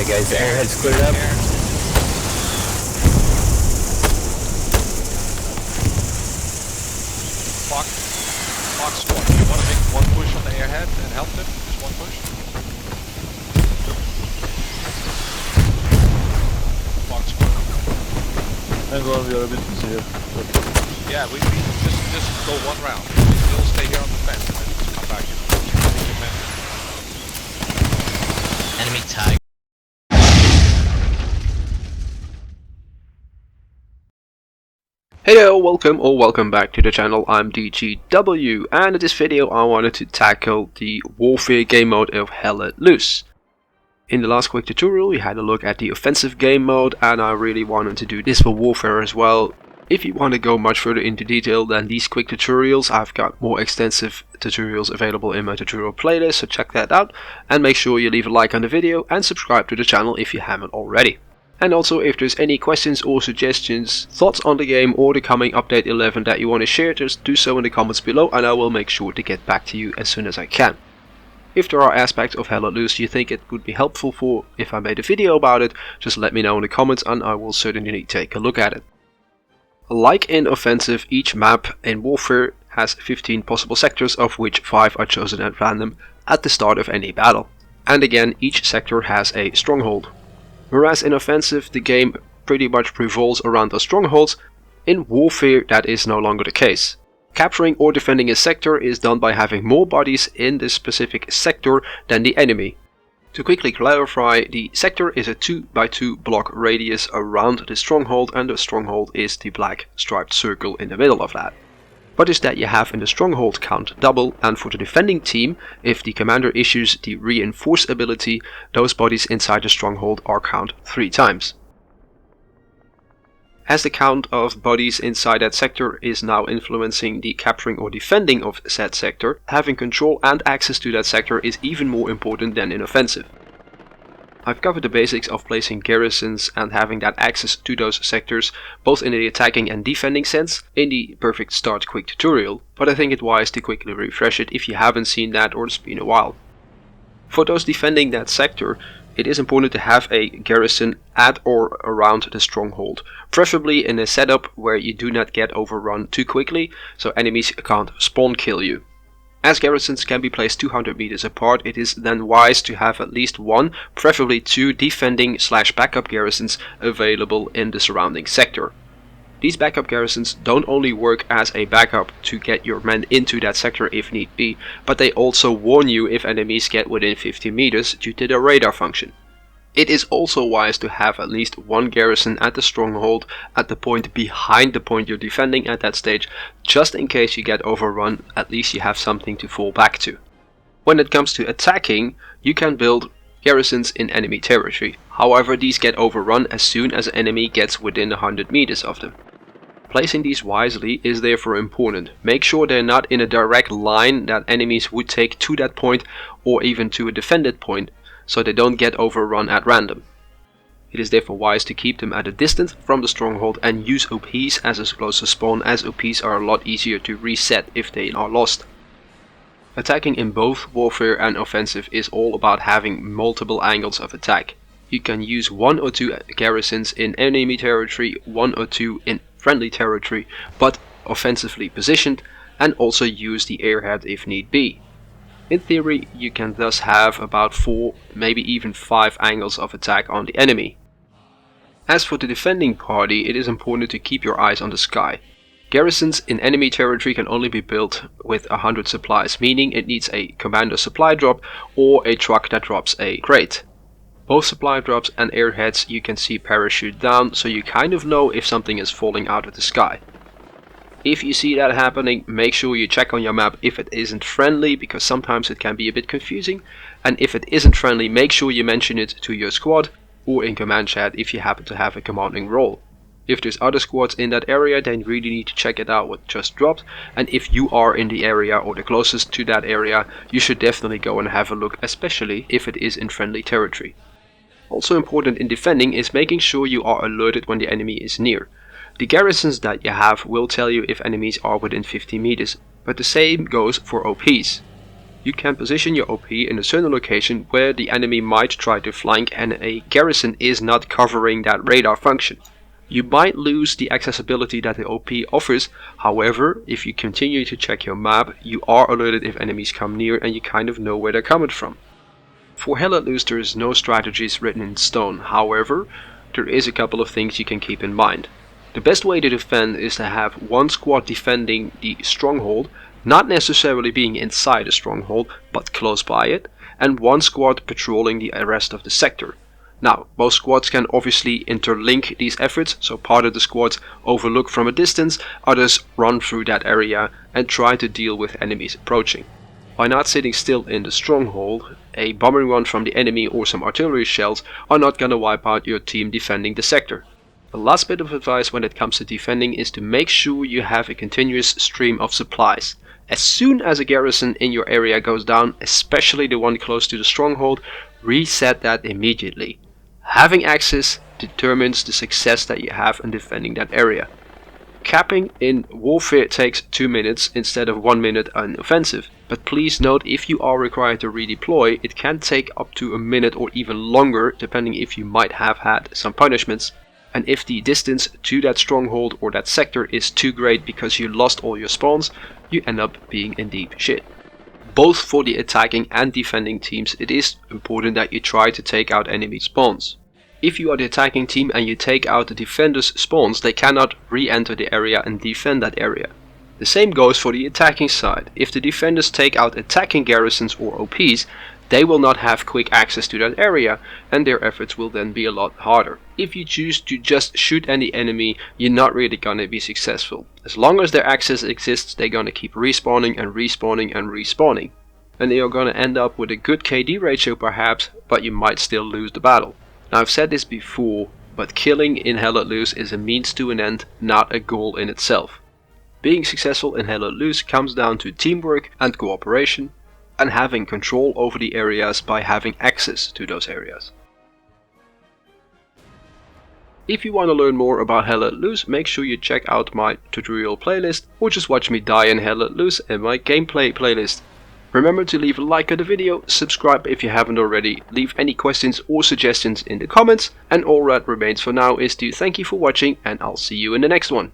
Alright guys, the airhead's cleared up. Fox squad, do you want to make one push on the airhead and help them? Just one push? Fox squad. Hang on, we are a bit busy here. Yeah, we just go one round. We'll stay here on the fence and then just come back. Enemy tag. Hey there, welcome back to the channel. I'm DGW, and in this video I wanted to tackle the warfare game mode of Hell Let Loose. In the last quick tutorial we had a look at the offensive game mode, and I really wanted to do this for warfare as well. If you want to go much further into detail than these quick tutorials, I've got more extensive tutorials available in my tutorial playlist, so check that out. And make sure you leave a like on the video and subscribe to the channel if you haven't already. And also, if there's any questions or suggestions, thoughts on the game or the coming update 11 that you want to share, just do so in the comments below and I will make sure to get back to you as soon as I can. If there are aspects of Hell Let Loose you think it would be helpful for if I made a video about it, just let me know in the comments and I will certainly take a look at it. Like in offensive, each map in warfare has 15 possible sectors, of which 5 are chosen at random at the start of any battle. And again, each sector has a stronghold. Whereas in offensive the game pretty much revolves around the strongholds, in warfare that is no longer the case. Capturing or defending a sector is done by having more bodies in this specific sector than the enemy. To quickly clarify, the sector is a 2x2 block radius around the stronghold, and the stronghold is the black striped circle in the middle of that. Bodies that you have in the stronghold count double, and for the defending team, if the commander issues the reinforce ability, those bodies inside the stronghold are count 3 times. As the count of bodies inside that sector is now influencing the capturing or defending of said sector, having control and access to that sector is even more important than in offensive. I've covered the basics of placing garrisons and having that access to those sectors, both in the attacking and defending sense, in the Perfect Start quick tutorial, but I think it wise to quickly refresh it if you haven't seen that or it's been a while. For those defending that sector, it is important to have a garrison at or around the stronghold, preferably in a setup where you do not get overrun too quickly, so enemies can't spawn kill you. As garrisons can be placed 200 meters apart, it is then wise to have at least one, preferably 2 defending/backup garrisons available in the surrounding sector. These backup garrisons don't only work as a backup to get your men into that sector if need be, but they also warn you if enemies get within 50 meters due to their radar function. It is also wise to have at least one garrison at the stronghold at the point behind the point you're defending at that stage, just in case you get overrun, at least you have something to fall back to. When it comes to attacking, you can build garrisons in enemy territory, however these get overrun as soon as an enemy gets within 100 meters of them. Placing these wisely is therefore important. Make sure they're not in a direct line that enemies would take to that point or even to a defended point, so they don't get overrun at random. It is therefore wise to keep them at a distance from the stronghold and use OPs as a close spawn, as OPs are a lot easier to reset if they are lost. Attacking in both warfare and offensive is all about having multiple angles of attack. You can use 1 or 2 garrisons in enemy territory, 1 or 2 in friendly territory, but offensively positioned, and also use the airhead if need be. In theory, you can thus have about 4, maybe even 5 angles of attack on the enemy. As for the defending party, it is important to keep your eyes on the sky. Garrisons in enemy territory can only be built with 100 supplies, meaning it needs a commander supply drop or a truck that drops a crate. Both supply drops and airheads you can see parachute down, so you kind of know if something is falling out of the sky. If you see that happening, make sure you check on your map if it isn't friendly, because sometimes it can be a bit confusing, and if it isn't friendly, make sure you mention it to your squad or in command chat if you happen to have a commanding role. If there's other squads in that area, then you really need to check it out what just dropped, and if you are in the area or the closest to that area, you should definitely go and have a look, especially if it is in friendly territory. Also important in defending is making sure you are alerted when the enemy is near. The garrisons that you have will tell you if enemies are within 50 meters, but the same goes for OPs. You can position your OP in a certain location where the enemy might try to flank and a garrison is not covering that radar function. You might lose the accessibility that the OP offers, however, if you continue to check your map, you are alerted if enemies come near and you kind of know where they're coming from. For Hell Let Loose there is no strategies written in stone, however, there is a couple of things you can keep in mind. The best way to defend is to have one squad defending the stronghold, not necessarily being inside a stronghold, but close by it, and one squad patrolling the rest of the sector. Now, both squads can obviously interlink these efforts, so part of the squads overlook from a distance, others run through that area and try to deal with enemies approaching. By not sitting still in the stronghold, a bombing run from the enemy or some artillery shells are not gonna wipe out your team defending the sector. The last bit of advice when it comes to defending is to make sure you have a continuous stream of supplies. As soon as a garrison in your area goes down, especially the one close to the stronghold, reset that immediately. Having access determines the success that you have in defending that area. Capping in warfare takes 2 minutes instead of 1 minute on offensive, but please note if you are required to redeploy, it can take up to a minute or even longer depending if you might have had some punishments. And if the distance to that stronghold or that sector is too great because you lost all your spawns, you end up being in deep shit. Both for the attacking and defending teams, it is important that you try to take out enemy spawns. If you are the attacking team and you take out the defenders' spawns, they cannot re-enter the area and defend that area. The same goes for the attacking side. If the defenders take out attacking garrisons or OPs, they will not have quick access to that area and their efforts will then be a lot harder. If you choose to just shoot any enemy, you're not really gonna be successful. As long as their access exists, they're gonna keep respawning and respawning and respawning. And you're gonna end up with a good KD ratio perhaps, but you might still lose the battle. Now I've said this before, but killing in Hell Let Loose is a means to an end, not a goal in itself. Being successful in Hell Let Loose comes down to teamwork and cooperation, and having control over the areas by having access to those areas. If you want to learn more about Hell Let Loose, make sure you check out my tutorial playlist or just watch me die in Hell Let Loose in my gameplay playlist. Remember to leave a like on the video, subscribe if you haven't already, leave any questions or suggestions in the comments, and all that remains for now is to thank you for watching and I'll see you in the next one.